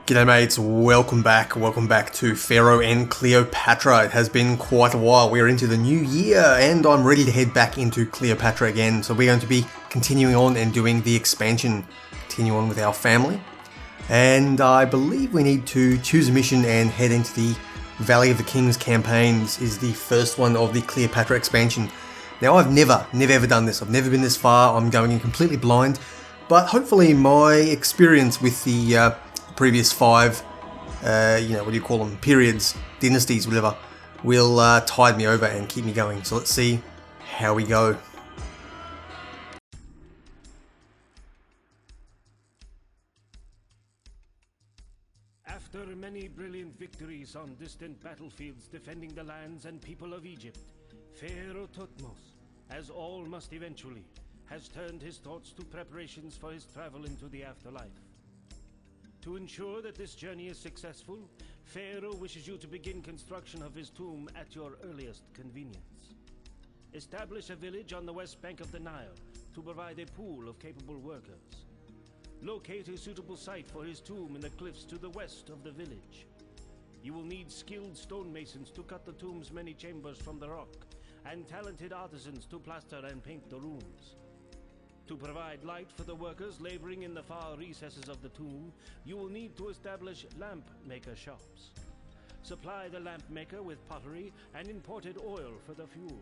G'day mates, welcome back to Pharaoh and Cleopatra. It has been quite a while. We're into the new year and I'm ready to head back into Cleopatra again. So we're going to be continuing on and doing the expansion, continue on with our family. And I believe we need to choose a mission and head into the Valley of the Kings campaign. This is the first one of the Cleopatra expansion. Now I've never ever done this. I've never been this far. I'm going in completely blind. But hopefully my experience with the previous five, periods, dynasties, whatever, will tide me over and keep me going. So let's see how we go. After many brilliant victories on distant battlefields defending the lands and people of Egypt, Pharaoh Thutmose, as all must eventually, has turned his thoughts to preparations for his travel into the afterlife. To ensure that this journey is successful, Pharaoh wishes you to begin construction of his tomb at your earliest convenience. Establish a village on the west bank of the Nile to provide a pool of capable workers. Locate a suitable site for his tomb in the cliffs to the west of the village. You will need skilled stonemasons to cut the tomb's many chambers from the rock, and talented artisans to plaster and paint the rooms. To provide light for the workers laboring in the far recesses of the tomb, you will need to establish lamp maker shops. Supply the lamp maker with pottery and imported oil for the fuel.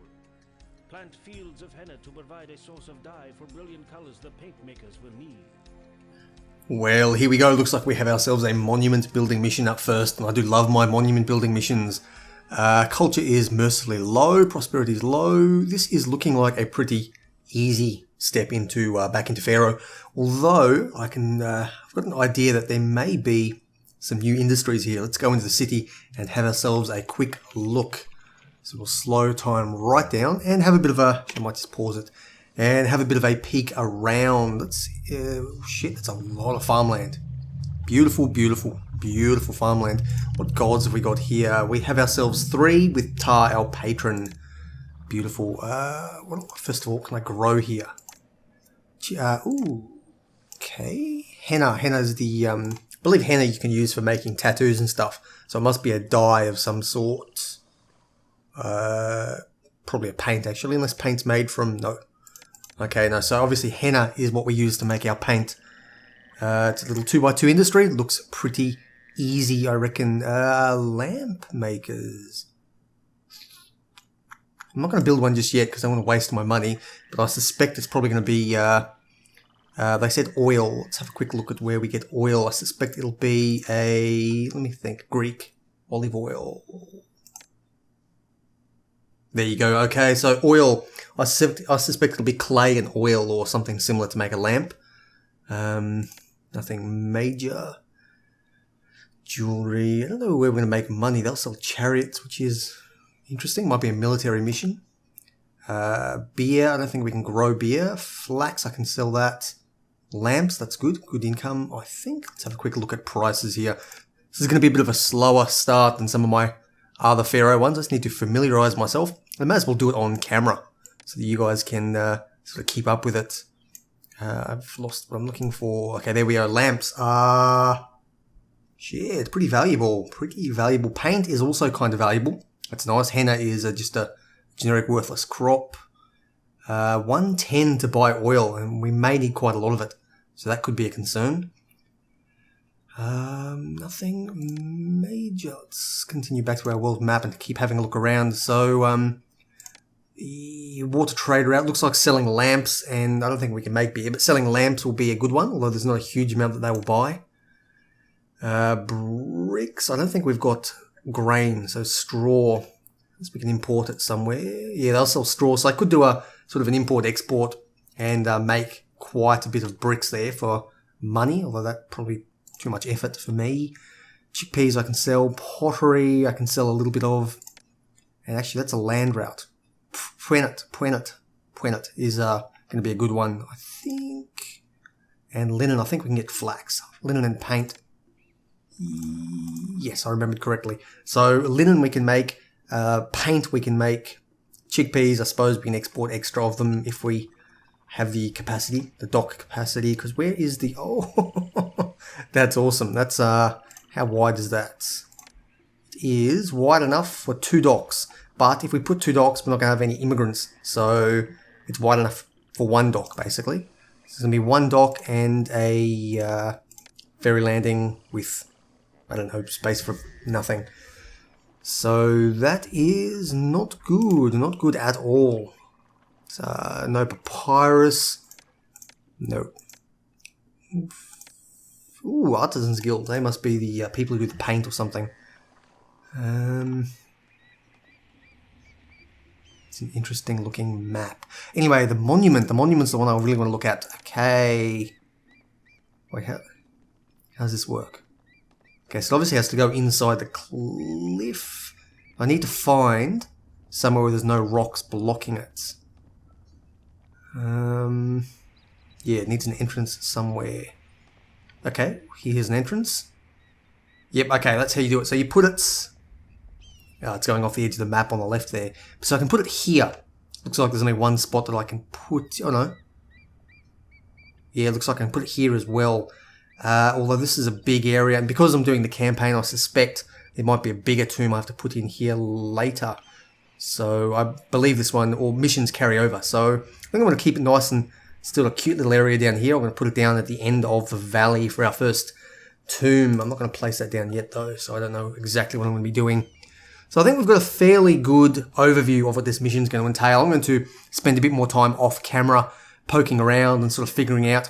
Plant fields of henna to provide a source of dye for brilliant colors the paint makers will need. Well, here we go. Looks like we have ourselves a monument building mission up first, and I do love my monument building missions. Culture is mercifully low, prosperity is low. This is looking like a pretty easy step into back into Pharaoh. Although I've got an idea that there may be some new industries here. Let's go into the city and have ourselves a quick look. So we'll slow time right down and have a bit of a. I might just pause it and have a bit of a peek around. Let's see. Shit, that's a lot of farmland. Beautiful, beautiful, beautiful farmland. What gods have we got here? We have ourselves 3 with Ptah, our patron. Beautiful. First of all, can I grow here? Okay. Henna. Henna is the, I believe henna you can use for making tattoos and stuff. So it must be a dye of some sort. Probably a paint, actually, unless paint's made from, no. Okay, no, so obviously henna is what we use to make our paint. It's a little 2x2 industry. It looks pretty easy, I reckon. Lamp makers. I'm not going to build one just yet because I don't want to waste my money, but I suspect it's probably going to be, they said oil. Let's have a quick look at where we get oil. I suspect it'll be let me think, Greek olive oil. There you go. Okay, so oil. I suspect it'll be clay and oil or something similar to make a lamp. Nothing major. Jewelry. I don't know where we're going to make money. They'll sell chariots, which is interesting. Might be a military mission. Beer. I don't think we can grow beer. Flax. I can sell that. Lamps. That's good. Good income, I think. Let's have a quick look at prices here. This is going to be a bit of a slower start than some of my other Pharaoh ones. I just need to familiarize myself. I may as well do it on camera so that you guys can sort of keep up with it. I've lost what I'm looking for. Okay, there we are. Lamps are... Shit, pretty valuable. Pretty valuable. Paint is also kind of valuable. That's nice. Henna is just a generic worthless crop. 110 to buy oil, and we may need quite a lot of it. So that could be a concern. Nothing major. Let's continue back to our world map and keep having a look around. So, water trade route looks like selling lamps, and I don't think we can make beer, but selling lamps will be a good one, although there's not a huge amount that they will buy. Bricks. I don't think we've got grain, so straw. Unless we can import it somewhere. Yeah, they'll sell straw, so I could do a sort of an import-export and make quite a bit of bricks there for money, although that's probably too much effort for me. Chickpeas I can sell. Pottery I can sell a little bit of. And actually that's a land route. Puenat is going to be a good one, I think. And linen, I think we can get flax. Linen and paint. Yes, I remembered correctly. So linen we can make. Paint we can make. Chickpeas, I suppose we can export extra of them if we have the capacity, the dock capacity, because where is the... Oh, that's awesome. That's How wide is that? It is wide enough for 2 docks. But if we put 2 docks, we're not going to have any immigrants. So it's wide enough for 1 dock, basically. So there's going to be 1 dock and a ferry landing with, I don't know, space for nothing. So that is not good. Not good at all. No papyrus. No. Ooh, Artisans Guild. They must be the people who do the paint or something. It's an interesting looking map. Anyway, the monument. The monument's the one I really want to look at. Okay. Wait, how does this work? Okay, so it obviously has to go inside the cliff. I need to find somewhere where there's no rocks blocking it. Yeah, it needs an entrance somewhere. Okay, here's an entrance. Yep, okay, that's how you do it. So you put it... Oh, it's going off the edge of the map on the left there. So I can put it here. Looks like there's only one spot that I can put... Oh, no. Yeah, it looks like I can put it here as well. Although this is a big area. And because I'm doing the campaign, I suspect there might be a bigger tomb I have to put in here later. So I believe this one, or missions carry over. So I think I'm going to keep it nice and still a cute little area down here. I'm going to put it down at the end of the valley for our first tomb. I'm not going to place that down yet though, so I don't know exactly what I'm going to be doing. So I think we've got a fairly good overview of what this mission is going to entail. I'm going to spend a bit more time off camera poking around and sort of figuring out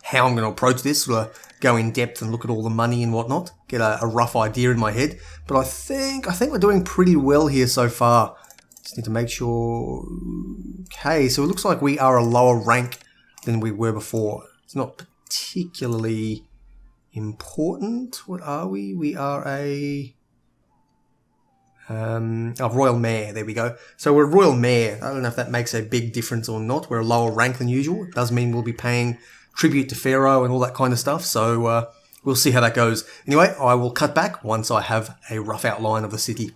how I'm going to approach this, sort of go in depth and look at all the money and whatnot, get a rough idea in my head. But I think we're doing pretty well here so far. Just need to make sure... Okay, so it looks like we are a lower rank than we were before. It's not particularly important. What are we? We are a... Royal Mayor, there we go. So we're Royal Mayor. I don't know if that makes a big difference or not. We're a lower rank than usual. It does mean we'll be paying tribute to Pharaoh and all that kind of stuff. So we'll see how that goes. Anyway, I will cut back once I have a rough outline of the city.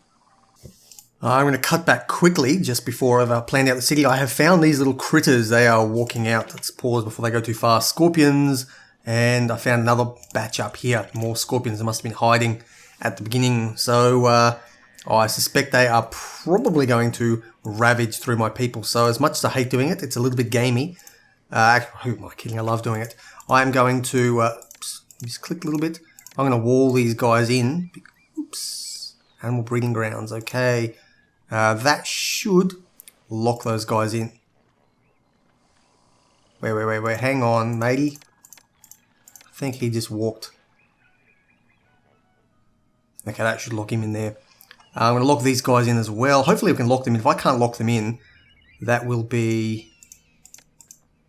I'm going to cut back quickly just before I've planned out the city. I have found these little critters. They are walking out. Let's pause before they go too far. Scorpions. And I found another batch up here. More scorpions. They must have been hiding at the beginning. So... I suspect they are probably going to ravage through my people. So as much as I hate doing it, it's a little bit gamey. Who am I kidding? I love doing it. I'm going to... just click a little bit. I'm going to wall these guys in. Oops. Animal breeding grounds. Okay. That should lock those guys in. Wait. Hang on, matey. I think he just walked. Okay, that should lock him in there. I'm going to lock these guys in as well. Hopefully we can lock them in. If I can't lock them in, that will be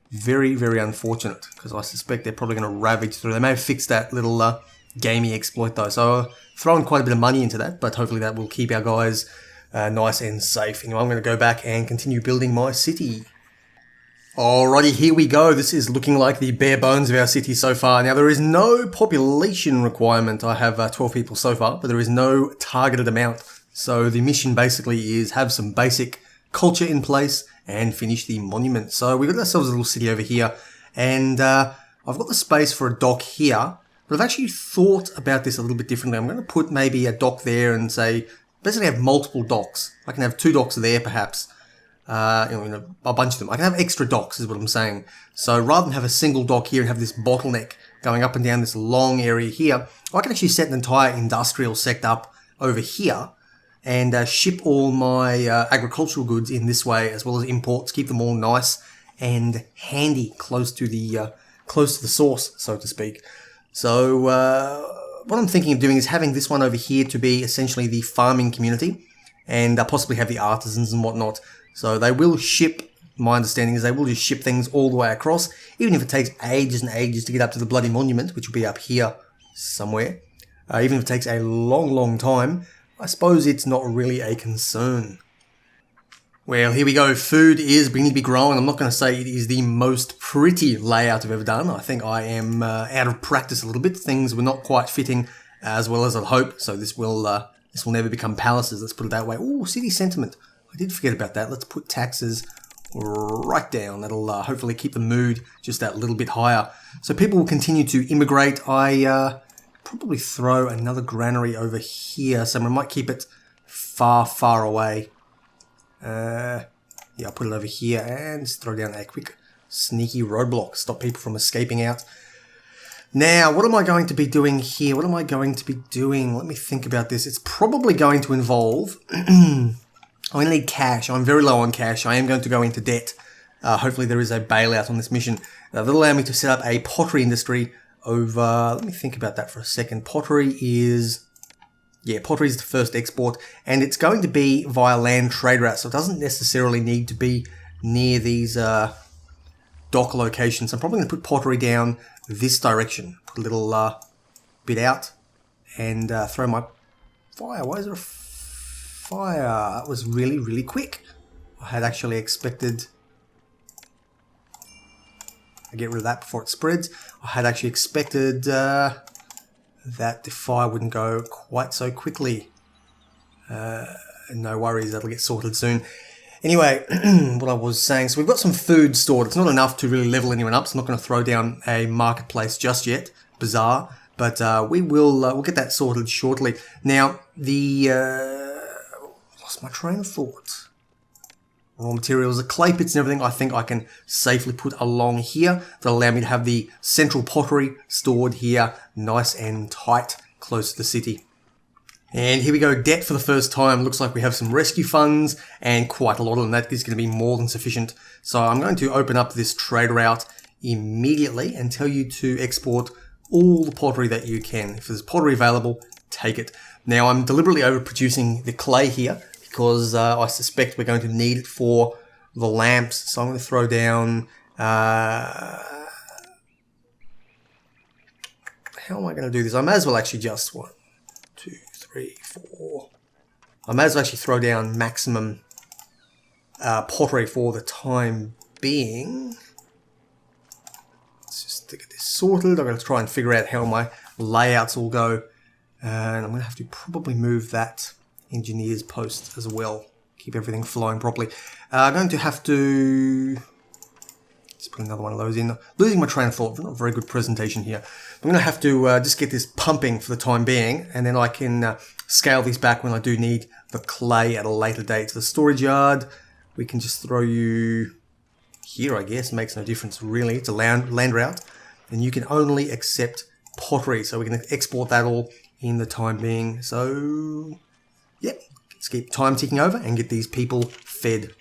very, very unfortunate. Because I suspect they're probably going to ravage through. They may have fixed that little gamey exploit though. So throwing quite a bit of money into that. But hopefully that will keep our guys nice and safe. Anyway, I'm going to go back and continue building my city. Alrighty, here we go. This is looking like the bare bones of our city so far. Now, there is no population requirement. I have 12 people so far, but there is no targeted amount. So the mission basically is have some basic culture in place and finish the monument. So we've got ourselves a little city over here. And I've got the space for a dock here. But I've actually thought about this a little bit differently. I'm going to put maybe a dock there and say, basically have multiple docks. I can have 2 docks there perhaps. A bunch of them. I can have extra docks is what I'm saying. So rather than have a single dock here and have this bottleneck going up and down this long area here, I can actually set an entire industrial sector up over here and ship all my agricultural goods in this way, as well as imports, keep them all nice and handy, close to the source, so to speak. So what I'm thinking of doing is having this one over here to be essentially the farming community, and possibly have the artisans and whatnot. So they will ship, my understanding is they will just ship things all the way across, even if it takes ages and ages to get up to the bloody monument, which will be up here somewhere. Even if it takes a long, long time, I suppose it's not really a concern. Well, here we go. Food is beginning to be grown. I'm not going to say it is the most pretty layout I've ever done. I think I am out of practice a little bit. Things were not quite fitting as well as I'd hoped. So this will never become palaces. Let's put it that way. Oh, city sentiment. I did forget about that. Let's put taxes right down. That'll hopefully keep the mood just that little bit higher. So people will continue to immigrate. I probably throw another granary over here. So we might keep it far, far away. Yeah, I'll put it over here and just throw down a quick sneaky roadblock. Stop people from escaping out. Now, what am I going to be doing here? What am I going to be doing? Let me think about this. It's probably going to involve... I'm going to need cash. I'm very low on cash. I am going to go into debt. Hopefully there is a bailout on this mission. That'll allow me to set up a pottery industry over... Let me think about that for a second. Pottery is the first export. And it's going to be via land trade route. So it doesn't necessarily need to be near these dock locations. I'm probably going to put pottery down this direction. Put a little bit out. And throw my fire. Why is there a fire? That was really, really quick. I had actually expected... I get rid of that before it spreads. I had actually expected that the fire wouldn't go quite so quickly. No worries, that'll get sorted soon. Anyway, what I was saying, so we've got some food stored. It's not enough to really level anyone up, so I'm not going to throw down a marketplace just yet. Bizarre. But we'll get that sorted shortly. Now, lost my train of thought. Raw materials, the clay pits and everything I think I can safely put along here. That'll allow me to have the central pottery stored here, nice and tight, close to the city. And here we go, debt for the first time. Looks like we have some rescue funds and quite a lot of them. That is going to be more than sufficient. So I'm going to open up this trade route immediately and tell you to export all the pottery that you can. If there's pottery available, take it. Now I'm deliberately overproducing the clay here, because I suspect we're going to need it for the lamps. So I'm going to throw down... how am I going to do this? I may as well actually just... 1, 2, 3, 4... I may as well actually throw down maximum pottery for the time being. Let's just get this sorted. I'm going to try and figure out how my layouts will go. And I'm going to have to probably move that engineer's post as well. Keep everything flowing properly. I'm going to have to... Let's put another one of those in. Losing my train of thought. Not a very good presentation here. I'm going to have to just get this pumping for the time being, and then I can scale these back when I do need the clay at a later date. So the storage yard, we can just throw you here, I guess. Makes no difference really. It's a land route, and you can only accept pottery, so we can export that all in the time being. So... Yep, let's keep time ticking over and get these people fed.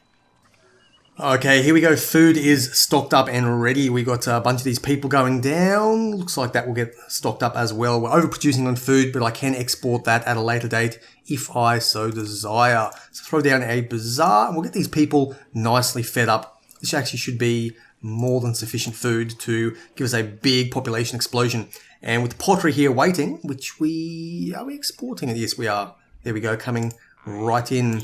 Okay, here we go. Food is stocked up and ready. We got a bunch of these people going down. Looks like that will get stocked up as well. We're overproducing on food, but I can export that at a later date if I so desire. So throw down a bazaar and we'll get these people nicely fed up. This actually should be more than sufficient food to give us a big population explosion. And with the pottery here waiting, which are we exporting it? Yes, we are. There we go, coming right in.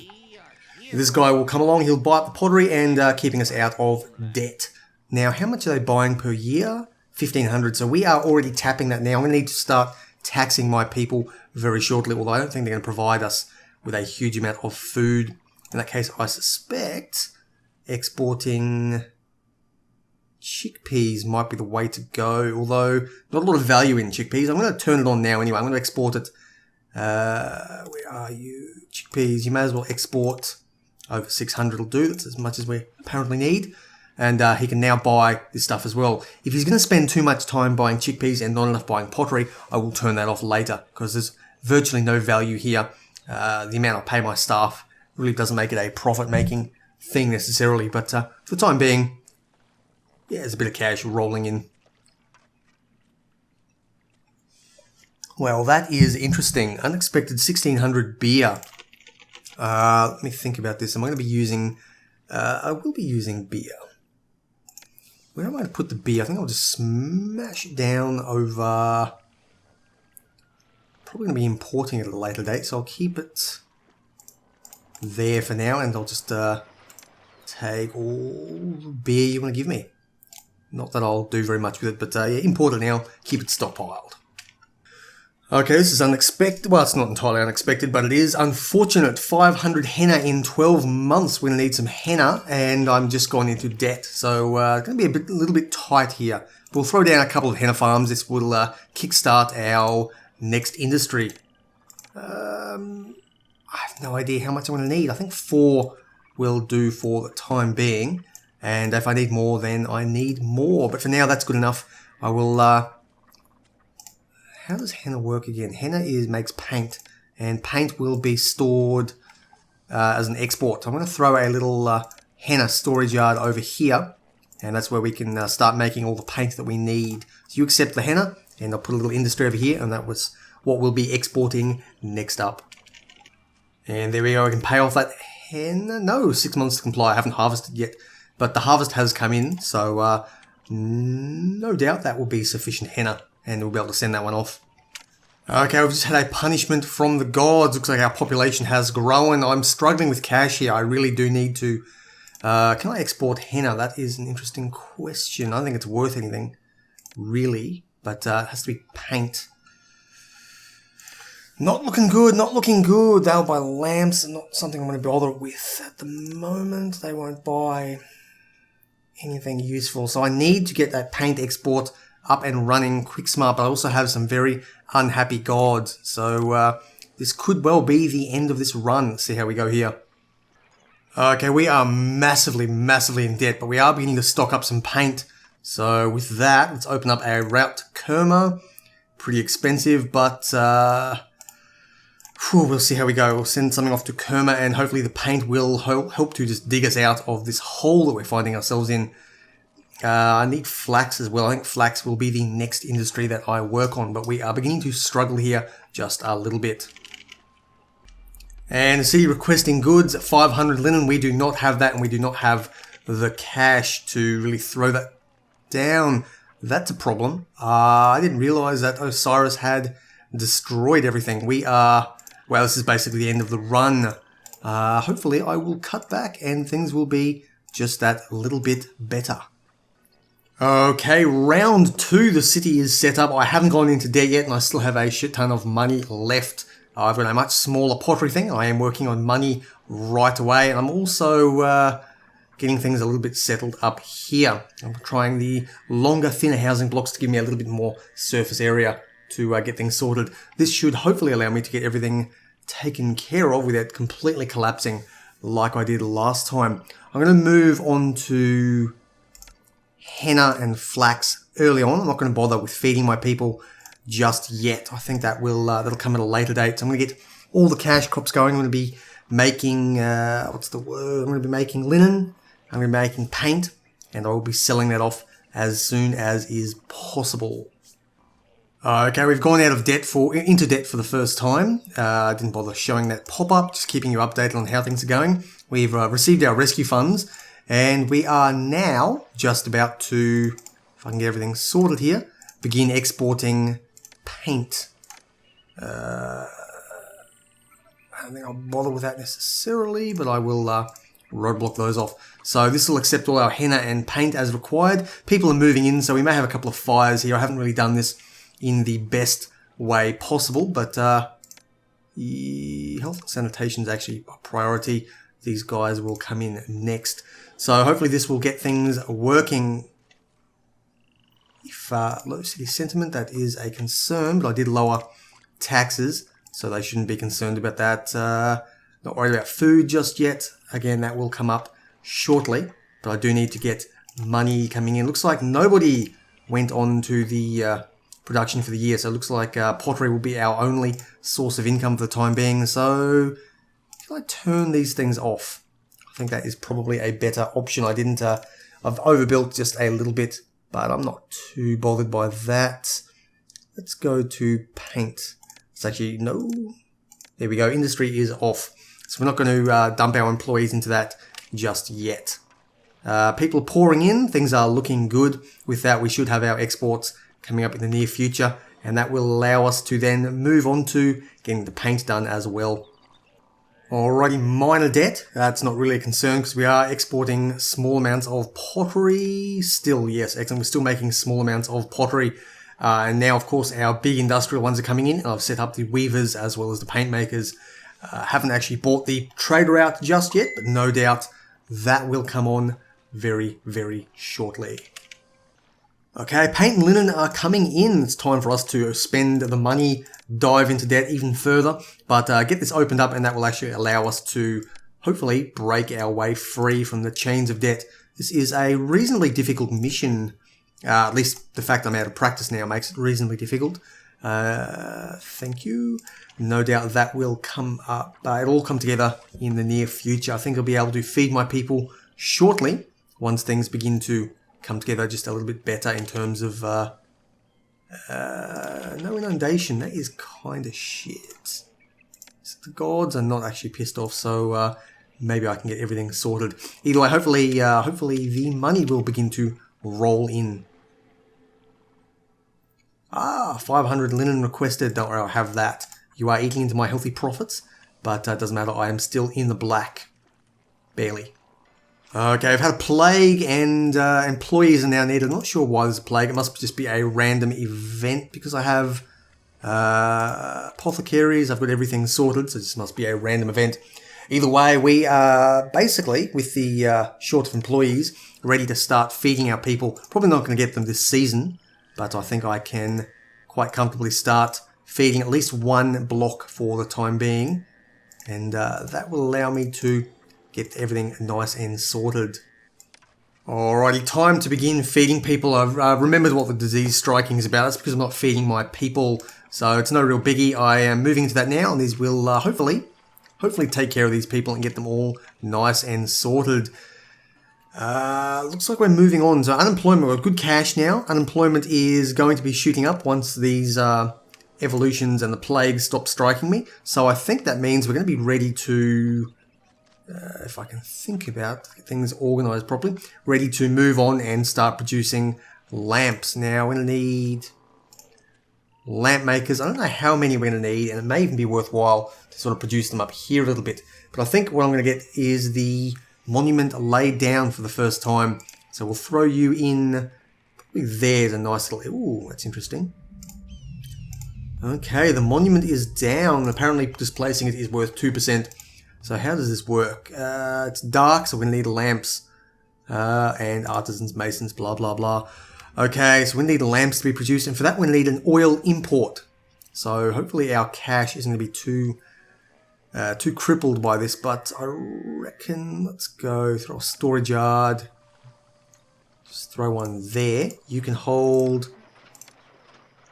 This guy will come along, he'll buy up the pottery and keeping us out of debt. Now, how much are they buying per year? 1,500, so we are already tapping that now. I'm going to need to start taxing my people very shortly, although I don't think they're going to provide us with a huge amount of food. In that case, I suspect exporting chickpeas might be the way to go, although not a lot of value in chickpeas. I'm going to turn it on now anyway. I'm going to export it. Where are you? Chickpeas, you may as well export over 600 will do. That's as much as we apparently need. And he can now buy this stuff as well. If he's going to spend too much time buying chickpeas and not enough buying pottery, I will turn that off later because there's virtually no value here. The amount I pay my staff really doesn't make it a profit-making thing necessarily. But for the time being, yeah, there's a bit of cash rolling in. Well, that is interesting. Unexpected 1,600 beer. Let me think about this. Am I going to be using... I will be using beer. Where am I going to put the beer? I think I'll just smash it down over... Probably going to be importing it at a later date, so I'll keep it there for now, and I'll just take all the beer you want to give me. Not that I'll do very much with it, but yeah, import it now, keep it stockpiled. Okay, this is unexpected. Well, it's not entirely unexpected, but it is unfortunate. 500 henna in 12 months. We're going to need some henna, and I'm just gone into debt. So it's going to be a little bit tight here. We'll throw down a couple of henna farms. This will kickstart our next industry. I have no idea how much I'm going to need. I think 4 will do for the time being. And if I need more, then I need more. But for now, that's good enough. I will... how does henna work again? Henna makes paint. And paint will be stored as an export. I'm going to throw a little henna storage yard over here. And that's where we can start making all the paint that we need. So you accept the henna. And I'll put a little industry over here. And that was what we'll be exporting next up. And there we go. I can pay off that henna. No, 6 months to comply. I haven't harvested yet. But the harvest has come in. So no doubt that will be sufficient henna. And we'll be able to send that one off. Okay, we've just had a punishment from the gods. Looks like our population has grown. I'm struggling with cash here. I really do need to... can I export henna? That is an interesting question. I don't think it's worth anything, really. But it has to be paint. Not looking good, not looking good. They'll buy lamps, not something I'm going to bother with at the moment. They won't buy anything useful. So I need to get that paint export up and running quick smart, but I also have some very unhappy gods. So this could well be the end of this run. Let's see how we go here. Okay, we are massively in debt, but we are beginning to stock up some paint. So with that, let's open up a route to Kerma. Pretty expensive, but we'll see how we go. We'll send something off to Kerma, and hopefully the paint will help to just dig us out of this hole that we're finding ourselves in. I need flax as well. I think flax will be the next industry that I work on, but we are beginning to struggle here just a little bit. And the city requesting goods, 500 linen. We do not have that, and we do not have the cash to really throw that down. That's a problem. I didn't realize that Osiris had destroyed everything. We are... Well, this is basically the end of the run. Hopefully I will cut back and things will be just that little bit better. Okay, round 2, the city is set up. I haven't gone into debt yet and I still have a shit ton of money left. I've got a much smaller pottery thing. I am working on money right away, and I'm also getting things a little bit settled up here. I'm trying the longer, thinner housing blocks to give me a little bit more surface area to get things sorted. This should hopefully allow me to get everything taken care of without completely collapsing like I did last time. I'm going to move on to henna and flax early on. I'm not going to bother with feeding my people just yet. I think that will that'll come at a later date. So I'm going to get all the cash crops going. I'm going to be making what's the word? I'm going to be making linen. I'm going to be making paint, and I will be selling that off as soon as is possible. Okay, we've gone into debt for the first time. I didn't bother showing that pop-up, just keeping you updated on how things are going. We've received our rescue funds, and we are now just about to, if I can get everything sorted here, begin exporting paint. I don't think I'll bother with that necessarily, but I will roadblock those off. So this will accept all our henna and paint as required. People are moving in, so we may have a couple of fires here. I haven't really done this in the best way possible, but health and sanitation is actually a priority. These guys will come in next. So hopefully this will get things working. If low city sentiment, that is a concern, but I did lower taxes, so they shouldn't be concerned about that. Not worried about food just yet. Again, that will come up shortly, but I do need to get money coming in. Looks like nobody went on to the production for the year, so it looks like pottery will be our only source of income for the time being. So can I turn these things off? I think that is probably a better option. I've overbuilt just a little bit, but I'm not too bothered by that. Let's go to paint. It's actually, no. There we go. Industry is off. So we're not going to dump our employees into that just yet. People are pouring in. Things are looking good. With that, we should have our exports coming up in the near future, and that will allow us to then move on to getting the paint done as well. Alrighty, minor debt. That's not really a concern because we are exporting small amounts of pottery. Still, yes, excellent. We're still making small amounts of pottery. And now, of course, our big industrial ones are coming in. I've set up the weavers as well as the paint makers. Haven't actually bought the trader out just yet, but no doubt that will come on very, very shortly. Okay, paint and linen are coming in. It's time for us to spend the money, dive into debt even further, but get this opened up, and that will actually allow us to hopefully break our way free from the chains of debt. This is a reasonably difficult mission. At least the fact I'm out of practice now makes it reasonably difficult. Thank you. No doubt that will come up. It'll all come together in the near future. I think I'll be able to feed my people shortly once things begin to come together just a little bit better in terms of no inundation. That is kind of shit. So the gods are not actually pissed off, so maybe I can get everything sorted. Either way, hopefully the money will begin to roll in. 500 linen requested. Don't worry, I'll have that. You are eating into my healthy profits, but it doesn't matter. I am still in the black. Barely. Okay, I've had a plague, and employees are now needed. I'm not sure why there's a plague. It must just be a random event because I have apothecaries. I've got everything sorted, so this must be a random event. Either way, we are basically, with the short of employees, ready to start feeding our people. Probably not going to get them this season, but I think I can quite comfortably start feeding at least one block for the time being. And that will allow me to get everything nice and sorted. Alrighty, time to begin feeding people. I've remembered what the disease striking is about. That's because I'm not feeding my people, so it's no real biggie. I am moving into that now, and these will hopefully take care of these people and get them all nice and sorted. Looks like we're moving on. So unemployment, we've got good cash now. Unemployment is going to be shooting up once these evolutions and the plague stop striking me. So I think that means we're going to be ready to, if I can think about things organized properly, ready to move on and start producing lamps. Now we're going to need lamp makers. I don't know how many we're going to need, and it may even be worthwhile to sort of produce them up here a little bit. But I think what I'm going to get is the monument laid down for the first time. So we'll throw you in, probably there's a nice little, ooh, that's interesting. Okay, the monument is down. Apparently displacing it is worth 2%. So how does this work? It's dark, so we're going to need lamps and artisans, masons, blah, blah, blah. Okay, so we need lamps to be produced, and for that we need an oil import. So hopefully our cash isn't going to be too crippled by this, but I reckon, let's go throw a storage yard. Just throw one there. You can hold,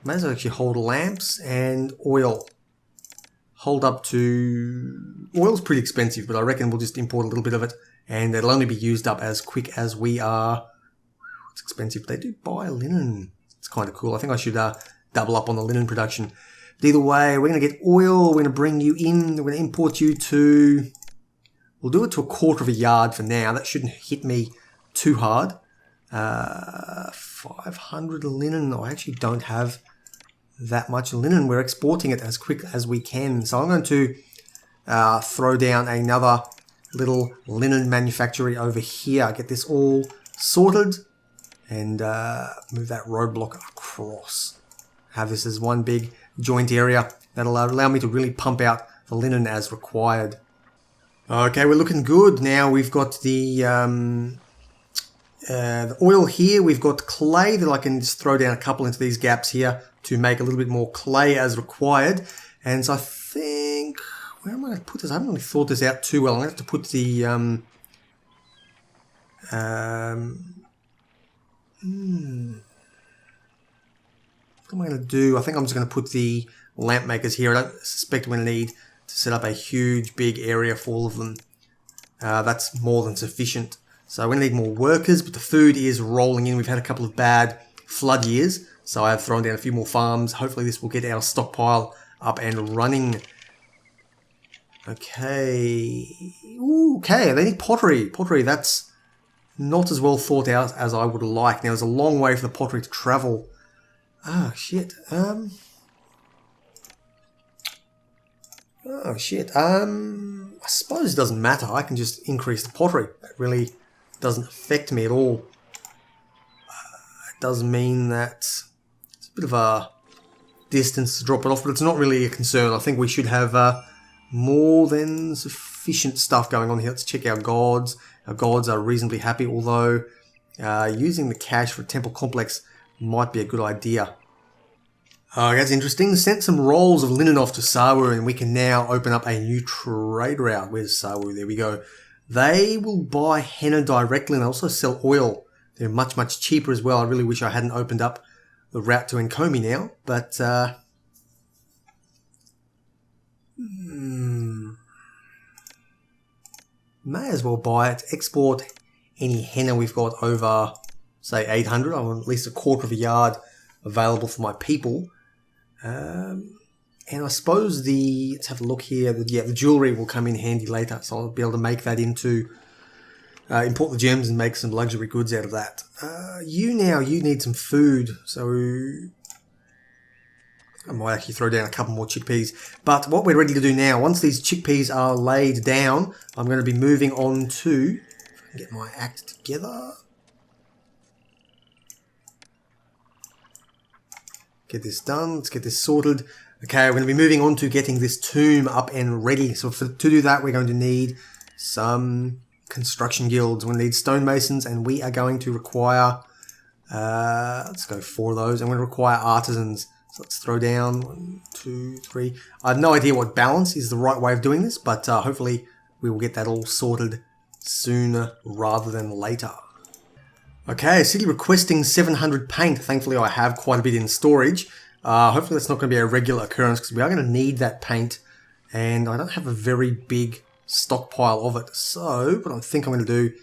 may as well actually hold lamps and oil. Hold up to, oil's pretty expensive, but I reckon we'll just import a little bit of it, and it'll only be used up as quick as we are. It's expensive, but they do buy linen. It's kind of cool. I think I should double up on the linen production. But either way, we're going to get oil. We're going to bring you in. We're going to import you to, we'll do it to 1/4 of a yard for now. That shouldn't hit me too hard. 500 linen. I actually don't have that much linen. We're exporting it as quick as we can. So I'm going to throw down another little linen manufactory over here. Get this all sorted and move that roadblock across. Have this as one big joint area. That'll allow me to really pump out the linen as required. Okay, we're looking good. Now we've got the oil here. We've got clay that I can just throw down a couple into these gaps here to make a little bit more clay as required. And so I think, where am I going to put this? I haven't really thought this out too well. I'm going to have to put the what am I going to do? I think I'm just going to put the lamp makers here. I don't suspect we're going to need to set up a huge big area for all of them. That's more than sufficient. So we're going to need more workers, but the food is rolling in. We've had a couple of bad flood years, so I have thrown down a few more farms. Hopefully this will get our stockpile up and running. Okay. Ooh, okay, they need pottery. Pottery, that's not as well thought out as I would like. Now, there's a long way for the pottery to travel. Oh, shit. I suppose it doesn't matter. I can just increase the pottery. That really doesn't affect me at all. It does mean that it's a bit of a distance to drop it off, but it's not really a concern. I think we should have more than sufficient stuff going on here. Let's check our gods. Our gods are reasonably happy, although using the cash for a temple complex might be a good idea. Oh, that's interesting. Sent some rolls of linen off to Sawu, and we can now open up a new trade route. Where's Sawu? There we go. They will buy henna directly and also sell oil. They're much, much cheaper as well. I really wish I hadn't opened up the route to Nkomi now, but may as well buy it. Export any henna we've got over, say, 800. I want at least a quarter of a yard available for my people. And I suppose let's have a look here. The jewellery will come in handy later, so I'll be able to make that into, import the gems and make some luxury goods out of that. You need some food, so I might actually throw down a couple more chickpeas. But what we're ready to do now, once these chickpeas are laid down, I'm going to be moving on to, if I can get my act together. Get this done. Let's get this sorted. Okay, we're going to be moving on to getting this tomb up and ready. So to do that, we're going to need some construction guilds. We're going to need stonemasons, and we are going to require, let's go 4 of those. I'm going to require artisans. So let's throw down 1, 2, 3. I have no idea what balance is the right way of doing this, but hopefully we will get that all sorted sooner rather than later. Okay, city requesting 700 paint. Thankfully, I have quite a bit in storage. Hopefully, that's not going to be a regular occurrence because we are going to need that paint. And I don't have a very big stockpile of it. So, what I think I'm going to do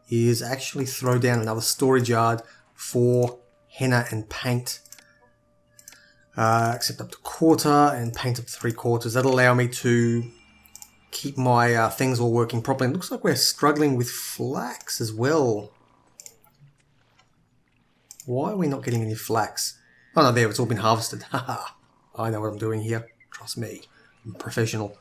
is actually throw down another storage yard for henna and paint. Except up to 1/4 and paint up to 3/4. That'll allow me to keep my things all working properly. It looks like we're struggling with flax as well. Why are we not getting any flax? Oh no, there, it's all been harvested. Haha. I know what I'm doing here. Trust me. I'm a professional.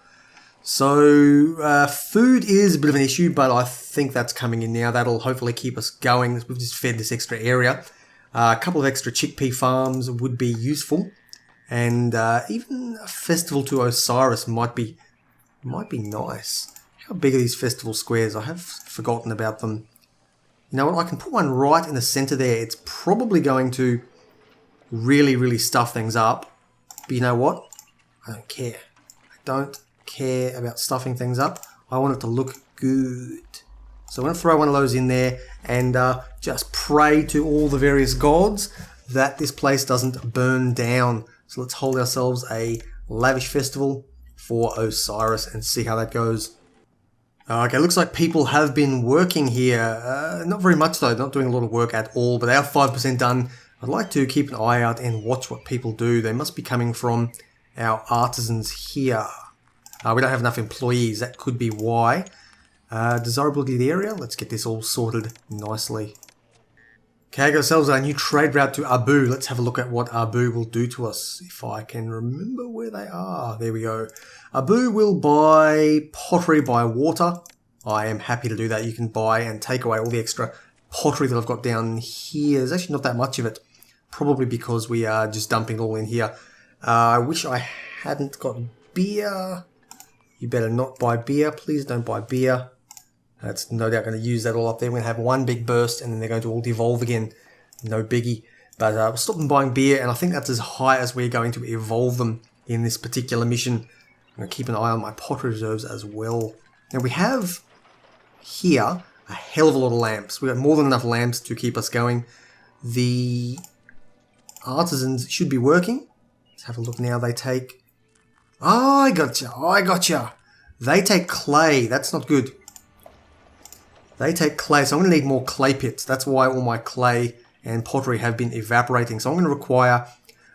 So, food is a bit of an issue, but I think that's coming in now. That'll hopefully keep us going. We've just fed this extra area. A couple of extra chickpea farms would be useful. And even a festival to Osiris might be nice. How big are these festival squares? I have forgotten about them. You know what, I can put one right in the center there. It's probably going to really, really stuff things up. But you know what? I don't care. I don't care about stuffing things up. I want it to look good. So I'm going to throw one of those in there and just pray to all the various gods that this place doesn't burn down. So let's hold ourselves a lavish festival for Osiris and see how that goes. Okay, looks like people have been working here. Not very much though, not doing a lot of work at all, but they are 5% done. I'd like to keep an eye out and watch what people do. They must be coming from our artisans here. We don't have enough employees, that could be why. Desirability of the area, let's get this all sorted nicely. Okay, got ourselves a new trade route to Abu. Let's have a look at what Abu will do to us. If I can remember where they are. There we go. Abu will buy pottery by water. I am happy to do that. You can buy and take away all the extra pottery that I've got down here. There's actually not that much of it. Probably because we are just dumping it all in here. I wish I hadn't got beer. You better not buy beer. Please don't buy beer. That's no doubt going to use that all up there. We're going to have one big burst and then they're going to all devolve again. No biggie. But we'll stop them buying beer, and I think that's as high as we're going to evolve them in this particular mission. I'm going to keep an eye on my pottery reserves as well. Now we have here a hell of a lot of lamps. We've got more than enough lamps to keep us going. The artisans should be working. Let's have a look now. They take... Oh, I gotcha. They take clay. That's not good. They take clay, so I'm going to need more clay pits. That's why all my clay and pottery have been evaporating. So I'm going to require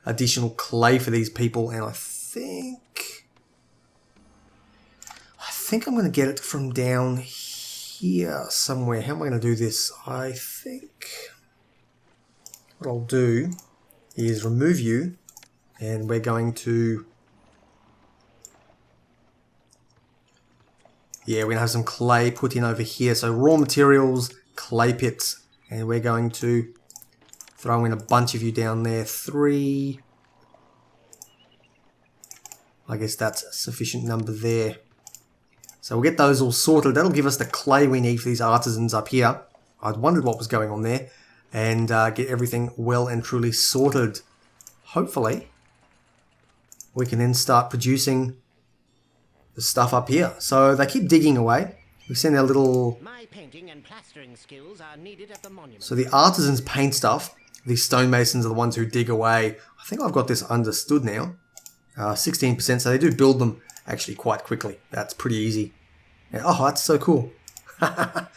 additional clay for these people, and I think I'm going to get it from down here somewhere. How am I going to do this? I think what I'll do is remove you, and we're going to... Yeah, we're going to have some clay put in over here. So raw materials, clay pits. And we're going to throw in a bunch of you down there. 3. I guess that's a sufficient number there. So we'll get those all sorted. That'll give us the clay we need for these artisans up here. I'd wondered what was going on there. and get everything well and truly sorted. Hopefully, we can then start producing the stuff up here. So they keep digging away. We send our little... My painting and plastering skills are needed at the monument. So the artisans paint stuff. These stonemasons are the ones who dig away. I think I've got this understood now. 16%, so they do build them actually quite quickly. That's pretty easy. Yeah, oh, that's so cool. That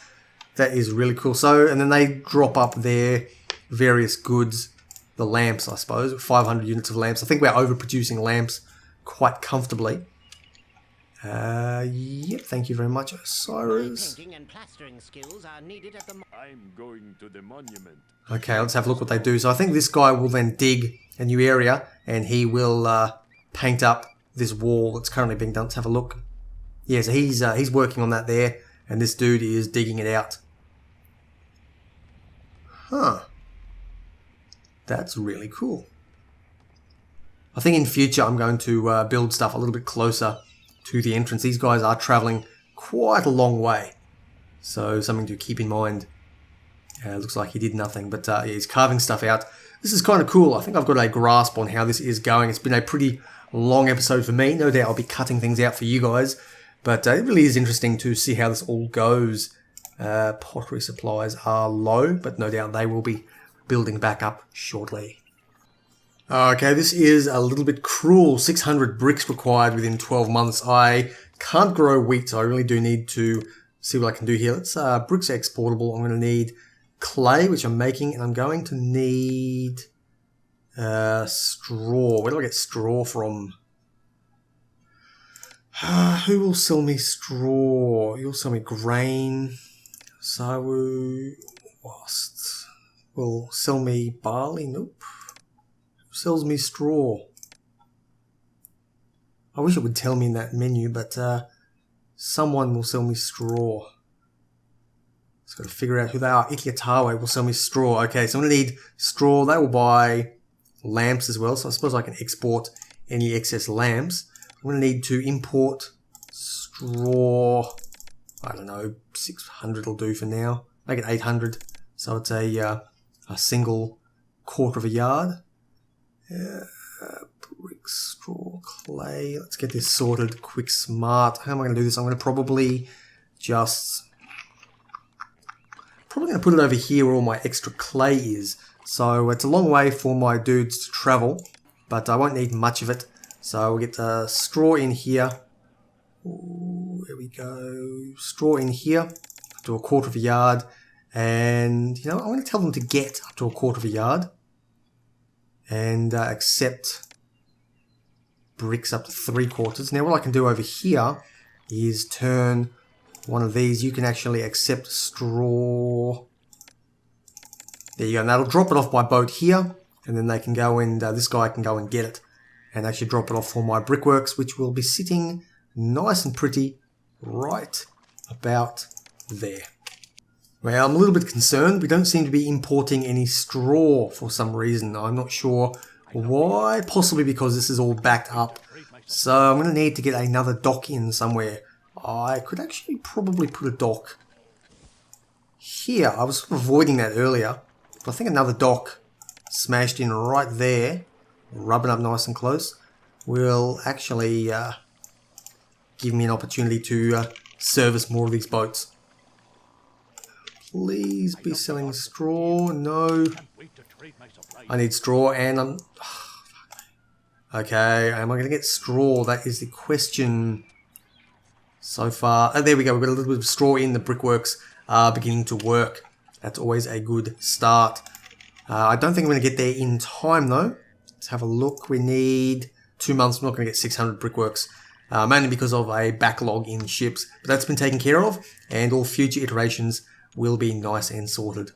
is really cool. So, and then they drop up their various goods. The lamps, I suppose. 500 units of lamps. I think we're overproducing lamps quite comfortably. Yep, thank you very much, Osiris. My painting and plastering skills are needed at the I'm going to the monument. Okay, let's have a look what they do. So I think this guy will then dig a new area, and he will paint up this wall that's currently being done. Let's have a look. Yeah, so he's working on that there, and this dude is digging it out. Huh. That's really cool. I think in future I'm going to build stuff a little bit closer to the entrance. These guys are traveling quite a long way, so something to keep in mind. Looks like he did nothing, but yeah, he's carving stuff out. This is kind of cool. I think I've got a grasp on how this is going. It's been a pretty long episode for me. No doubt I'll be cutting things out for you guys, but it really is interesting to see how this all goes. Pottery supplies are low, but no doubt they will be building back up shortly. Okay, this is a little bit cruel. 600 bricks required within 12 months. I can't grow wheat, so I really do need to see what I can do here. Let's bricks are exportable. I'm going to need clay, which I'm making, and I'm going to need straw. Where do I get straw from? Who will sell me straw? You'll sell me grain. Sawu will sell me barley. Nope. Who sells me straw? I wish it would tell me in that menu, but someone will sell me straw. Just got to figure out who they are. Ikiatawe will sell me straw. Okay, so I'm going to need straw. They will buy lamps as well, so I suppose I can export any excess lamps. I'm going to need to import straw. I don't know, 600 will do for now. Make it 800. So it's a single quarter of a yard. Brick, straw, clay. Let's get this sorted quick, smart. How am I going to do this? I'm going to probably going to put it over here where all my extra clay is. So it's a long way for my dudes to travel, but I won't need much of it. So we'll get straw in here. Ooh, there we go. Straw in here up to a quarter of a yard. And, you know, I'm going to tell them to get up to a quarter of a yard. And accept bricks up to 3/4. Now what I can do over here is turn one of these. You can actually accept straw. There you go. And that'll drop it off my boat here. And then they can go and, this guy can go and get it. And actually drop it off for my brickworks, which will be sitting nice and pretty right about there. Well, I'm a little bit concerned. We don't seem to be importing any straw for some reason. I'm not sure why. Possibly because this is all backed up. So I'm going to need to get another dock in somewhere. I could actually probably put a dock here. I was sort of avoiding that earlier. But I think another dock smashed in right there, rubbing up nice and close, will actually give me an opportunity to service more of these boats. Please be selling straw. No. I need straw and I'm... Okay, am I going to get straw? That is the question so far. Oh, there we go. We've got a little bit of straw in. The brickworks are beginning to work. That's always a good start. I don't think I'm going to get there in time though. Let's have a look. We need 2 months. I'm not going to get 600 brickworks. Mainly because of a backlog in ships. But that's been taken care of. And all future iterations will be nice and sorted.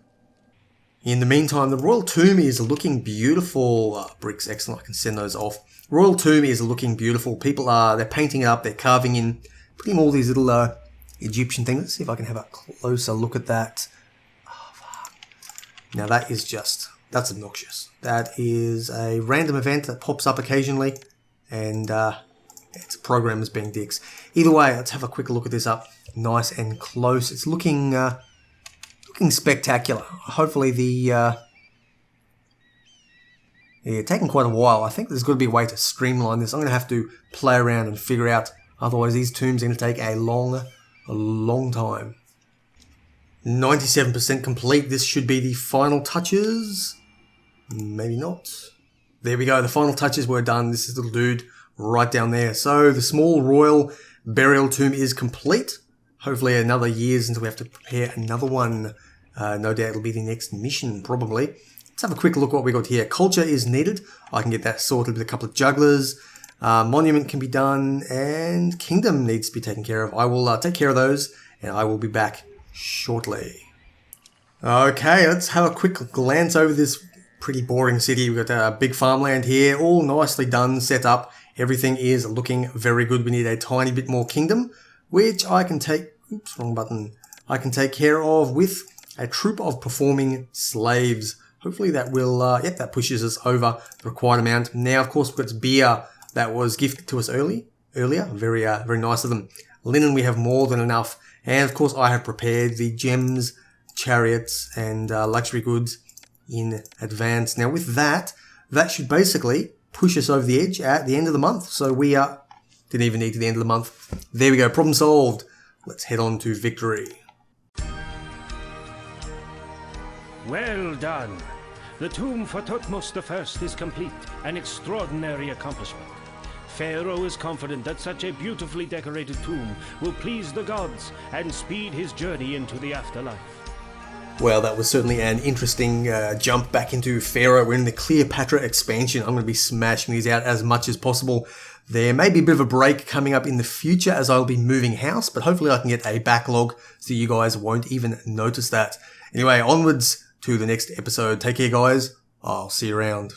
In the meantime, the Royal Tomb is looking beautiful. Bricks, excellent. I can send those off. Royal Tomb is looking beautiful. People they're painting it up. They're carving in, putting all these little Egyptian things. Let's see if I can have a closer look at that. Oh, fuck. Now that is that's obnoxious. That is a random event that pops up occasionally. And it's program as being dicks. Either way, let's have a quick look at this up. Nice and close. It's looking looking spectacular. Hopefully the... Yeah, taking quite a while. I think there's got to be a way to streamline this. I'm going to have to play around and figure out. Otherwise, these tombs are going to take a long time. 97% complete. This should be the final touches. Maybe not. There we go. The final touches were done. This is the little dude right down there. So the small royal burial tomb is complete. Hopefully another years until we have to prepare another one. No doubt it'll be the next mission, probably. Let's have a quick look at what we got here. Culture is needed. I can get that sorted with a couple of jugglers. Monument can be done. And Kingdom needs to be taken care of. I will take care of those. And I will be back shortly. Okay, let's have a quick glance over this pretty boring city. We've got a big farmland here. All nicely done, set up. Everything is looking very good. We need a tiny bit more kingdom, which I can take... Oops, wrong button. I can take care of with a troop of performing slaves. Hopefully that will, that pushes us over the required amount. Now, of course, we've got beer that was gifted to us earlier. Very nice of them. Linen, we have more than enough. And, of course, I have prepared the gems, chariots, and luxury goods in advance. Now, with that should basically push us over the edge at the end of the month. So we didn't even need to the end of the month. There we go. Problem solved. Let's head on to victory. Well done. The tomb for Thutmose I is complete, an extraordinary accomplishment. Pharaoh is confident that such a beautifully decorated tomb will please the gods and speed his journey into the afterlife. Well, that was certainly an interesting jump back into Pharaoh. We're in the Cleopatra expansion. I'm going to be smashing these out as much as possible. There may be a bit of a break coming up in the future as I'll be moving house, but hopefully I can get a backlog so you guys won't even notice that. Anyway, onwards to the next episode. Take care, guys. I'll see you around.